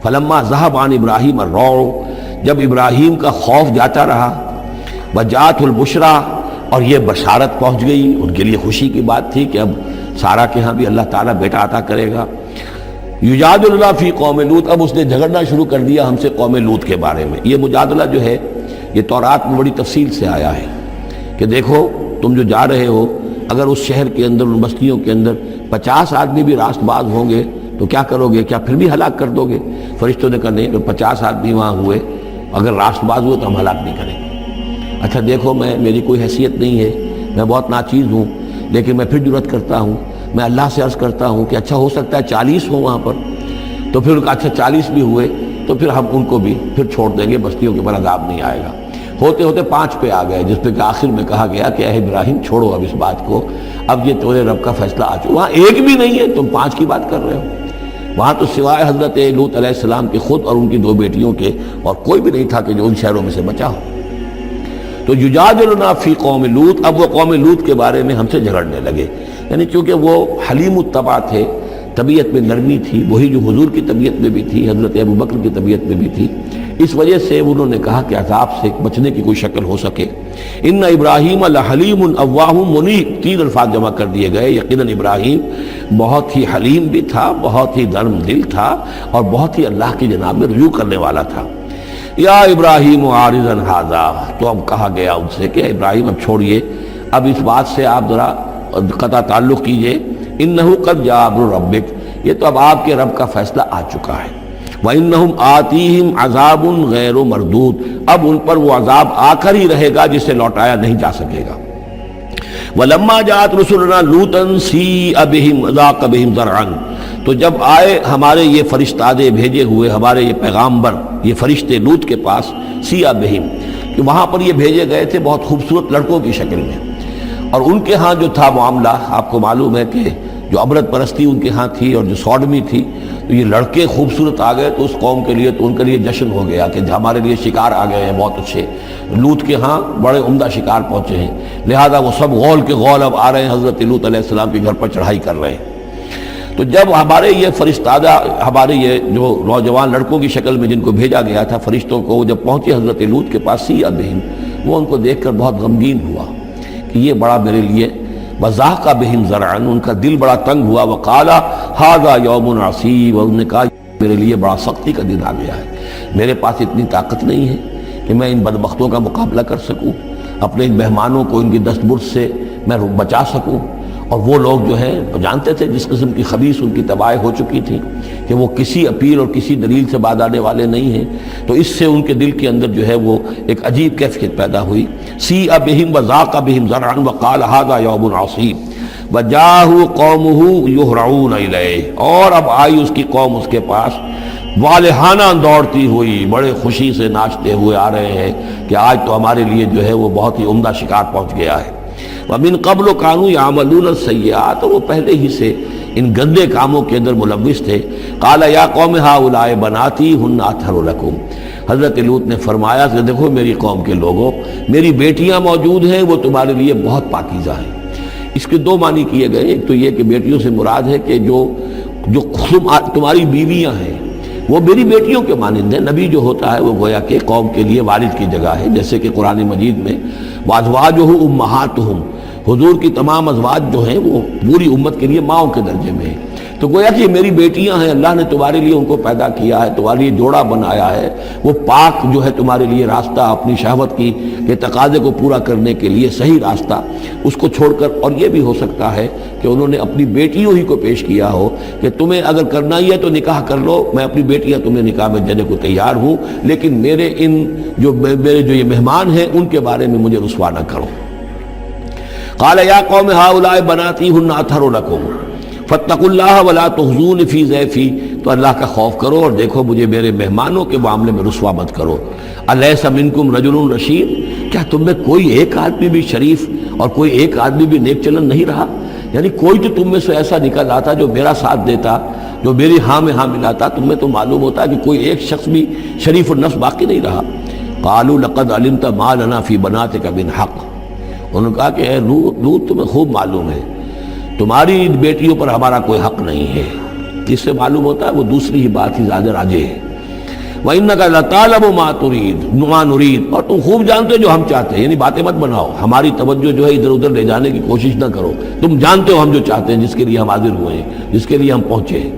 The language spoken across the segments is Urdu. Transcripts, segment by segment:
فلما ذهب عن ابراہیم الروع، جب ابراہیم کا خوف جاتا رہا، وجاءت البشرا، اور یہ بشارت پہنچ گئی، ان کے لیے خوشی کی بات تھی کہ اب سارہ کے ہاں بھی اللہ تعالیٰ بیٹا عطا کرے گا۔ یجادلنا فی قوم لوط، اب اس نے جھگڑنا شروع کر دیا ہم سے قوم لوط کے بارے میں۔ یہ مجادلہ جو ہے یہ تورات میں بڑی تفصیل سے آیا ہے کہ دیکھو تم جو جا رہے ہو، اگر اس شہر کے اندر، ان بستیوں کے اندر 50 آدمی بھی راست باز ہوں گے تو کیا کرو گے؟ کیا پھر بھی ہلاک کر دو گے؟ فرشتوں نے کہا نہیں، اگر 50 آدمی وہاں ہوئے، اگر راست باز ہوئے تو ہم ہلاک نہیں کریں گے۔ اچھا دیکھو، میری کوئی حیثیت نہیں ہے، میں بہت ناچیز ہوں، لیکن میں پھر جرأت کرتا ہوں، میں اللہ سے عرض کرتا ہوں کہ اچھا ہو سکتا ہے 40 ہوں وہاں پر، تو پھر اچھا 40 بھی ہوئے تو پھر ہم ان کو بھی پھر چھوڑ دیں گے، بستیوں کے اوپر عذاب نہیں آئے گا۔ ہوتے ہوتے 5 پہ آ گئے، جس پہ کہ آخر میں کہا گیا کہ اے ابراہیم چھوڑو اب اس بات کو، اب یہ تمہارے رب کا فیصلہ آ چکا۔ وہاں ایک بھی نہیں ہے، تم 5 کی بات کر رہے ہو۔ وہاں تو سوائے حضرت لوط علیہ السلام کے خود اور ان کی 2 بیٹیوں کے اور کوئی بھی نہیں تھا کہ جو ان شہروں میں سے بچا ہو۔ تو یجادلنا فی قوم لوط، اب وہ قوم لوط کے بارے میں ہم سے جھگڑنے لگے، یعنی چونکہ وہ حلیم الطبع تھے، طبیعت میں نرمی تھی، وہی جو حضور کی طبیعت میں بھی تھی، حضرت ابوبکر کی طبیعت میں بھی تھی، اس وجہ سے انہوں نے کہا کہ عذاب سے بچنے کی کوئی شکل ہو سکے۔ ان ابراہیم لحلیم اواہ منیب، 3 الفاظ جمع کر دیے گئے۔ یقیناً ابراہیم بہت ہی حلیم بھی تھا، بہت ہی نرم دل تھا، اور بہت ہی اللہ کی جناب میں رجوع کرنے والا تھا۔ یا ابراہیم عارضا ھذا، تو اب کہا گیا ان سے کہ ابراہیم اب چھوڑیے، اب اس بات سے آپ ذرا قطع تعلق کیجئے۔ انہ قد جاء امر ربک، یہ تو اب آپ کے رب کا فیصلہ آ چکا ہے۔ وَإِنَّهُمْ آتِيهِمْ عَذَابٌ غَيْرُ مَرْدُودٌ، اب ان پر وہ عذاب آ کر ہی رہے گا جسے لوٹایا نہیں جا سکے گا۔ وَلَمَّا جَاءَتْ رُسُلُنَا لُوطًا سِیءَ بِهِمْ وَضَاقَ بِهِمْ ذَرْعًا، تو جب آئے ہمارے یہ فرشتادے بھیجے ہوئے، ہمارے یہ پیغامبر، یہ فرشتے لوط کے پاس، سِیءَ بِهِمْ، کہ وہاں پر یہ بھیجے گئے تھے بہت خوبصورت لڑکوں کی شکل میں، اور ان کے ہاں جو تھا معاملہ، آپ کو معلوم ہے کہ جو عبرت پرستی ان کے ہاں تھی اور جو سوڈمی تھی، تو یہ لڑکے خوبصورت آ گئے تو اس قوم کے لیے، تو ان کے لیے جشن ہو گیا کہ ہمارے لیے شکار آ گئے ہیں بہت اچھے، لوط کے ہاں بڑے عمدہ شکار پہنچے ہیں، لہذا وہ سب غول کے غول اب آ رہے ہیں، حضرت لوط علیہ السلام کے گھر پر چڑھائی کر رہے ہیں۔ تو جب ہمارے یہ فرشتادہ، ہمارے یہ جو نوجوان لڑکوں کی شکل میں جن کو بھیجا گیا تھا فرشتوں کو، وہ جب پہنچے حضرت لوط کے پاس، سِیءَ بِهِمْ، وہ ان کو دیکھ کر بہت غمگین ہوا کہ یہ بڑا میرے لیے، وَضَاقَ بِهِمْ ذَرْعًا، ان کا دل بڑا تنگ ہوا، وَقَالَ هَذَا يَوْمٌ عَصِیبٌ، اور انہوں نے کہا میرے لیے بڑا سختی کا دن آ گیا ہے، میرے پاس اتنی طاقت نہیں ہے کہ میں ان بدبختوں کا مقابلہ کر سکوں، اپنے ان مہمانوں کو ان کی دست برد سے میں بچا سکوں۔ اور وہ لوگ جو ہیں جانتے تھے جس قسم کی خبیث ان کی تباہی ہو چکی تھی کہ وہ کسی اپیل اور کسی دلیل سے باز آنے والے نہیں ہیں، تو اس سے ان کے دل کے اندر جو ہے وہ ایک عجیب کیفیت پیدا ہوئی۔ سِیءَ بِهِمْ وَضَاقَ بِهِمْ ذَرْعًا وَقَالَ هَذَا يَوْمٌ عَصِیبٌ وَجَاءَهُ قَوْمُهُ يُهْرَعُونَ إِلَیْهِ، اور اب آئی اس کی قوم اس کے پاس والہانہ دوڑتی ہوئی، بڑے خوشی سے ناچتے ہوئے آ رہے ہیں کہ آج تو ہمارے لیے جو ہے وہ بہت ہی عمدہ شکار پہنچ گیا ہے۔ وَمِن قَبْلُ كَانُوا يَعْمَلُونَ السَّیِّئَاتِ، وہ پہلے ہی سے ان گندے کاموں کے اندر ملوث تھے۔ قَالَ يَا قَوْمِ هَؤُلَاءِ بَنَاتِي هُنَّ أَطْهَرُ لَكُمْ، حضرت لوط نے فرمایا کہ دیکھو میری قوم کے لوگوں، میری بیٹیاں موجود ہیں، وہ تمہارے لیے بہت پاکیزہ ہیں۔ اس کے 2 معنی کیے گئے، ایک تو یہ کہ بیٹیوں سے مراد ہے کہ جو تمہاری بیویاں ہیں وہ میری بیٹیوں کے مانند ہیں۔ نبی جو ہوتا ہے وہ گویا کہ قوم کے لیے والد کی جگہ ہے، جیسے کہ قرآن مجید میں وَأَزْوَاجُهُ أُمَّهَاتُهُمْ، حضور کی تمام ازواج جو ہیں وہ پوری امت کے لیے ماؤں کے درجے میں ہیں، تو گویا کہ یہ میری بیٹیاں ہیں، اللہ نے تمہارے لیے ان کو پیدا کیا ہے، تمہارے لیے جوڑا بنایا ہے، وہ پاک جو ہے تمہارے لیے راستہ، اپنی شہوت کی کے تقاضے کو پورا کرنے کے لیے صحیح راستہ اس کو چھوڑ کر، اور یہ بھی ہو سکتا ہے کہ انہوں نے اپنی بیٹیوں ہی کو پیش کیا ہو کہ تمہیں اگر کرنا ہی ہے تو نکاح کر لو، میں اپنی بیٹیاں تمہیں نکاح میں دینے کو تیار ہوں، لیکن میرے جو یہ مہمان ہیں ان کے بارے میں مجھے رسوا نہ کرو۔ قال یا قوم هؤلاء بناتی هن اطہر لکم فاتقوا اللہ ولا تخزون فی ضیفی، تو اللہ کا خوف کرو اور دیکھو مجھے میرے مہمانوں کے معاملے میں رسوا مت کرو۔ الیس منکم رجل رشید، کیا تم میں کوئی ایک آدمی بھی شریف اور کوئی ایک آدمی بھی نیک چلن نہیں رہا؟ یعنی کوئی تو تم میں سے ایسا نکل آتا جو میرا ساتھ دیتا، جو میری ہاں میں ہاں ملاتا، تم میں تو معلوم ہوتا کہ کوئی ایک شخص بھی شریف النفس باقی نہیں رہا۔ قالوا لقد علمت ما لنا فی بناتک من حق، انہوں نے کہا کہ اے لوط تمہیں خوب معلوم ہے تمہاری بیٹیوں پر ہمارا کوئی حق نہیں ہے۔ اس سے معلوم ہوتا ہے وہ دوسری ہی بات ہی زیادہ راجح ہے وَإِنَّكَ لَتَعْلَمُ مَا نُرِيدُ، اور تم خوب جانتے ہو جو ہم چاہتے ہیں، یعنی باتیں مت بناؤ، ہماری توجہ جو ہے ادھر ادھر لے جانے کی کوشش نہ کرو، تم جانتے ہو ہم جو چاہتے ہیں، جس کے لیے ہم حاضر ہوئے ہیں، جس کے لیے ہم پہنچے ہیں۔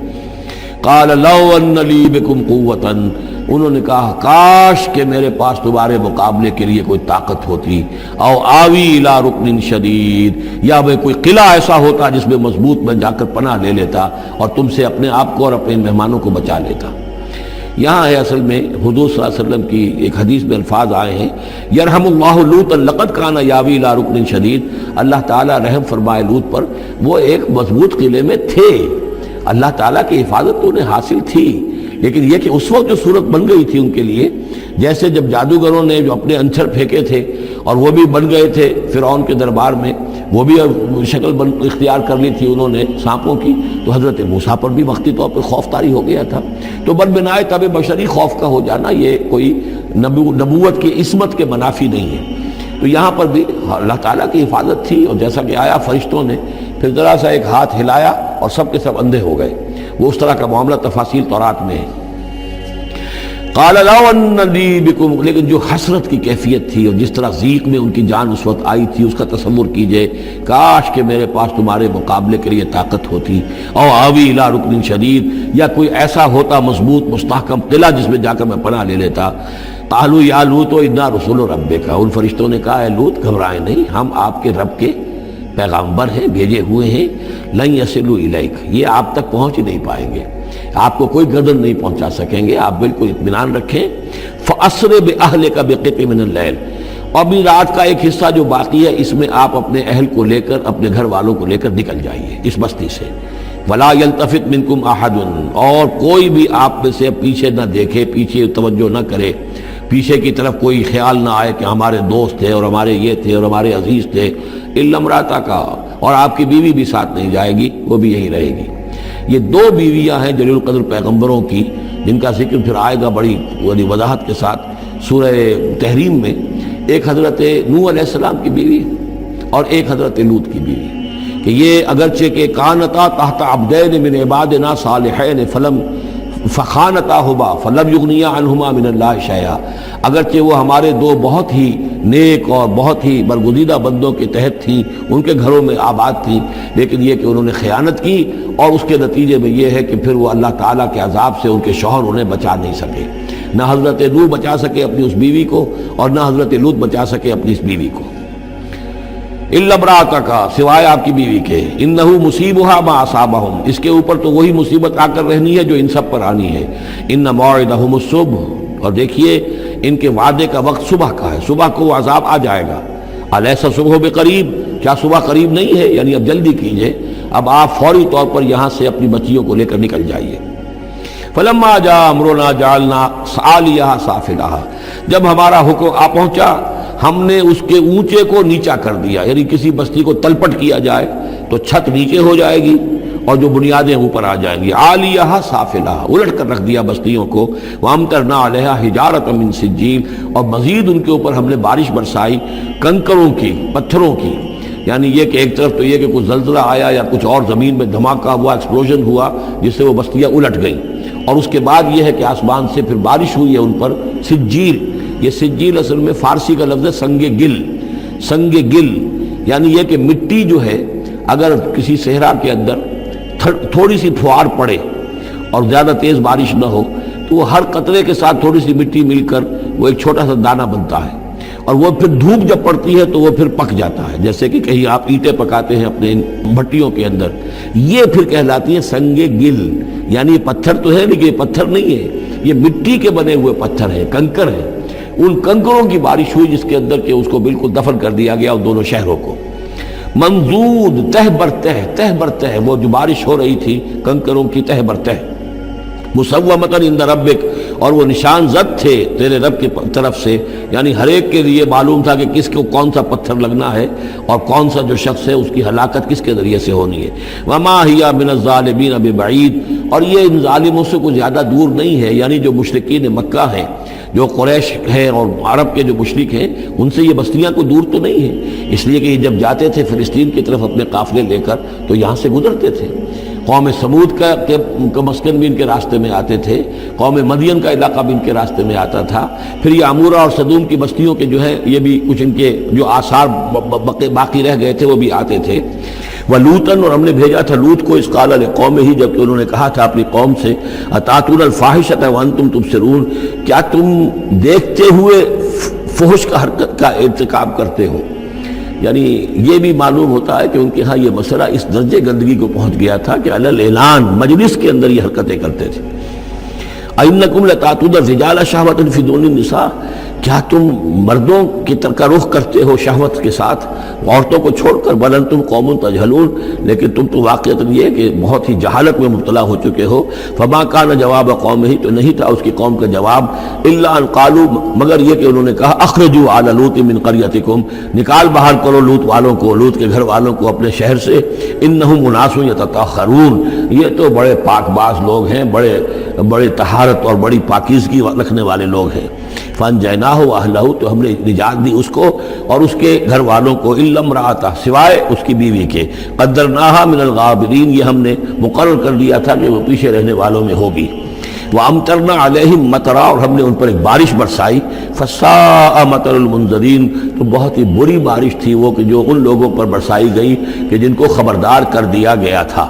قَالَ لَوْ أَنَّ لِي بِكُمْ قُوَّةً، انہوں نے کہا کاش کہ میرے پاس تمہارے مقابلے کے لیے کوئی طاقت ہوتی، او آوی الی رکن شدید، یا وہ کوئی قلعہ ایسا ہوتا جس میں مضبوط میں جا کر پناہ لے لیتا اور تم سے اپنے آپ کو اور اپنے مہمانوں کو بچا لیتا۔ یہاں ہے اصل میں حضور صلی اللہ علیہ وسلم کی ایک حدیث میں الفاظ آئے ہیں، یرحم اللہ لوطا لقد کان یاوی الی رکن شدید، اللہ تعالیٰ رحم فرمائے لوط پر، وہ ایک مضبوط قلعے میں تھے، اللہ تعالیٰ کی حفاظت تو انہیں حاصل تھی، لیکن یہ کہ اس وقت جو صورت بن گئی تھی ان کے لیے، جیسے جب جادوگروں نے جو اپنے انچر پھینکے تھے اور وہ بھی بن گئے تھے فرعون کے دربار میں، وہ بھی شکل اختیار کر لی تھی انہوں نے سانپوں کی، تو حضرت موسیٰ پر بھی وقتی طور پر خوف طاری ہو گیا تھا۔ تو بدبنائے طبع بشری خوف کا ہو جانا یہ کوئی نبوت کی عصمت کے منافی نہیں ہے۔ تو یہاں پر بھی اللہ تعالیٰ کی حفاظت تھی، اور جیسا کہ آیا فرشتوں نے پھر ذرا سا ایک ہاتھ ہلایا اور سب کے سب اندھے ہو گئے، وہ اس طرح کا معاملہ تفاصیل تورات میں ہے۔ قال لو ان لی بکم، لیکن جو حسرت کی کیفیت تھی اور جس طرح ضیق میں ان کی جان اس وقت آئی تھی، اس کا تصور کیجئے، کاش کہ میرے پاس تمہارے مقابلے کے لیے طاقت ہوتی، او آوی الی رکن شدید، یا کوئی ایسا ہوتا مضبوط مستحکم قلعہ جس میں جا کر میں پناہ لے لیتا۔ قالوا یا لوط انا رسول ربک، ان فرشتوں نے کہا اے لوط گھبرائیں نہیں، ہم آپ کے رب کے پیغامبر ہیں، بھیجے ہوئے ہیں، لن یصلوا الیک، یہ آپ تک پہنچ نہیں پائیں گے، آپ کو کوئی گردن نہیں پہنچا سکیں گے، آپ بالکل اطمینان رکھیں۔ فَأَسْرِ بِأَهْلِكَ بِقِطْعٍ مِنَ اللَّيْلِ، اور بھی رات کا ایک حصہ جو باقی ہے اس میں آپ اپنے اہل کو لے کر، اپنے گھر والوں کو لے کر نکل جائیے اس بستی سے۔ وَلَا يَلْتَفِتْ مِنْكُمْ أَحَدٌ، اور کوئی بھی آپ میں سے پیچھے نہ دیکھے، پیچھے توجہ نہ کرے، پیچھے کی طرف کوئی خیال نہ آئے کہ ہمارے دوست تھے اور ہمارے یہ تھے اور ہمارے عزیز تھے، اِلَّا امْرَأَتَكَ، اور آپ کی بیوی بھی ساتھ نہیں جائے گی، وہ بھی یہیں رہے گی۔ یہ دو بیویاں ہیں جلیل القدر پیغمبروں کی، جن کا ذکر پھر آئے گا بڑی وضاحت کے ساتھ سورہ تحریم میں۔ ایک حضرت نوح علیہ السلام کی بیوی اور ایک حضرت لوط کی بیوی، کہ یہ اگرچہ کہ کانتا تحت عبدین من عبادنا صالحین فخانتاہما فلم یغنیا عنہما من اللہ شیئا، اگرچہ وہ ہمارے دو بہت ہی نیک اور بہت ہی برگزیدہ بندوں کے تحت تھیں، ان کے گھروں میں آباد تھیں، لیکن یہ کہ انہوں نے خیانت کی، اور اس کے نتیجے میں یہ ہے کہ پھر وہ اللہ تعالیٰ کے عذاب سے ان کے شوہر انہیں بچا نہیں سکے، نہ حضرت نوح بچا سکے اپنی اس بیوی کو اور نہ حضرت لوط بچا سکے اپنی اس بیوی کو۔ الا امرأتک، سوائے آپ کی بیوی کے، انہ مصیبھا ما اصابہم، اس کے اوپر تو وہی مصیبت آ کر رہنی ہے جو ان سب پر آنی ہے۔ ان موعدہم الصبح، اور دیکھیے ان کے وعدے کا وقت صبح کا ہے، صبح کو وہ عذاب آ جائے گا۔ الیس الصبح بقریب، کیا صبح قریب نہیں ہے؟ یعنی اب جلدی کیجئے، اب آپ فوری طور پر یہاں سے اپنی بچیوں کو لے کر نکل جائیے۔ فلما جاء امرنا جعلنا عالیہا سافلہا، جب ہمارا حکم آ پہنچا ہم نے اس کے اونچے کو نیچا کر دیا، یعنی کسی بستی کو تلپٹ کیا جائے تو چھت نیچے ہو جائے گی اور جو بنیادیں اوپر آ جائیں گی، عالیہا سافلہا، الٹ کر رکھ دیا بستیوں کو۔ وامطرنا علیہا حجارۃ من سجیل، اور مزید ان کے اوپر ہم نے بارش برسائی کنکروں کی، پتھروں کی، یعنی یہ کہ ایک طرف تو یہ کہ کچھ زلزلہ آیا یا کچھ اور زمین میں دھماکہ ہوا، ایکسپلوژن ہوا جس سے وہ بستیاں الٹ گئیں، اور اس کے بعد یہ ہے کہ آسمان سے پھر بارش ہوئی ہے ان پر سجیل۔ یہ سجیل اصل میں فارسی کا لفظ ہے سنگ گل، سنگ گل یعنی یہ کہ مٹی جو ہے اگر کسی صحرا کے اندر تھوڑی سی پھوار پڑے اور زیادہ تیز بارش نہ ہو تو وہ ہر قطرے کے ساتھ تھوڑی سی مٹی مل کر وہ ایک چھوٹا سا دانہ بنتا ہے، اور وہ پھر دھوپ جب پڑتی ہے تو وہ پھر پک جاتا ہے، جیسے کہ کہیں آپ اینٹیں پکاتے ہیں اپنے بھٹیوں کے اندر، یہ پھر کہلاتی ہے سنگ گل، یعنی یہ پتھر تو ہے لیکن یہ پتھر نہیں ہے، یہ مٹی کے بنے ہوئے پتھر ہیں، کنکر ہیں۔ ان کنکروں کی بارش ہوئی جس کے اندر کہ اس کو بالکل دفن کر دیا گیا ان دونوں شہروں کو۔ منضود، تہ بر تہ، وہ جو بارش ہو رہی تھی کنکروں کی تہ بر تہ، مسومۃ عند ربک، اور وہ نشان زد تھے تیرے رب کی طرف سے، یعنی ہر ایک کے لیے معلوم تھا کہ کس کو کون سا پتھر لگنا ہے اور کون سا جو شخص ہے اس کی ہلاکت کس کے ذریعے سے ہونی ہے۔ وما ہی من الظالمین ببعید، اور یہ ان ظالموں سے کچھ زیادہ دور نہیں ہے، یعنی جو مشرکین مکہ ہیں، جو قریش ہیں اور عرب کے جو مشرک ہیں، ان سے یہ بستیاں کوئی دور تو نہیں ہیں، اس لیے کہ یہ جب جاتے تھے فلسطین کی طرف اپنے قافلے لے کر تو یہاں سے گزرتے تھے۔ قوم سمود کا مسکن بھی ان کے راستے میں آتے تھے، قوم مدین کا علاقہ بھی ان کے راستے میں آتا تھا، پھر یہ عمورہ اور صدوم کی بستیوں کے جو ہے یہ بھی کچھ ان کے جو آثار باقی رہ گئے تھے وہ بھی آتے تھے۔ وَلُوطًا، اور ہم نے بھیجا تھا لوط کو، اذ قال لقومہ، جبکہ انہوں نے کہا تھا اپنی قوم سے، اتاتون الفاحشۃ وانتم تبصرون، کیا تم دیکھتے ہوئے فحش کا حرکت کا ارتکاب کرتے ہو؟ یعنی یہ بھی معلوم ہوتا ہے کہ ان کے ہاں یہ مسئلہ اس درجے گندگی کو پہنچ گیا تھا کہ علی الاعلان مجلس کے اندر یہ حرکتیں کرتے تھے۔ اَإِنَّكُمْ لَتَأْتُونَ الرِّجَالَ شَهْوَةً فِي دُونِ النِّسَاءِ، کیا تم مردوں کی کا رخ کرتے ہو شہوت کے ساتھ عورتوں کو چھوڑ کر؟ بل انتم قوم تجہلون، لیکن تم تو واقعتاً یہ کہ بہت ہی جہالت میں مبتلا ہو چکے ہو۔ فما کان جواب قومہ، تو نہیں تھا اس کی قوم کا جواب، الا ان قالوا، مگر یہ کہ انہوں نے کہا، اخرجوا آل لوط من قریتکم، نکال باہر کرو لوط والوں کو، لوط کے گھر والوں کو اپنے شہر سے، انہم اناس یتطہرون، یہ تو بڑے پاک باز لوگ ہیں، بڑے طہارت اور بڑی پاکیزگی رکھنے والے لوگ ہیں۔ فانجیناہ واہلہ، تو ہم نے نجات دی اس کو اور اس کے گھر والوں کو، الا امرأتہ، سوائے اس کی بیوی کے، قدرناہا من الغابرین، یہ ہم نے مقرر کر دیا تھا کہ وہ پیچھے رہنے والوں میں ہوگی۔ وَأَمْطَرْنَا عَلَيْهِمْ مَطَرًا، اور ہم نے ان پر ایک بارش برسائی، فَسَاءَ مَطَرُ الْمُنذَرِينَ، تو بہت ہی بری بارش تھی وہ کہ جو ان لوگوں پر برسائی گئی کہ جن کو خبردار کر دیا گیا تھا۔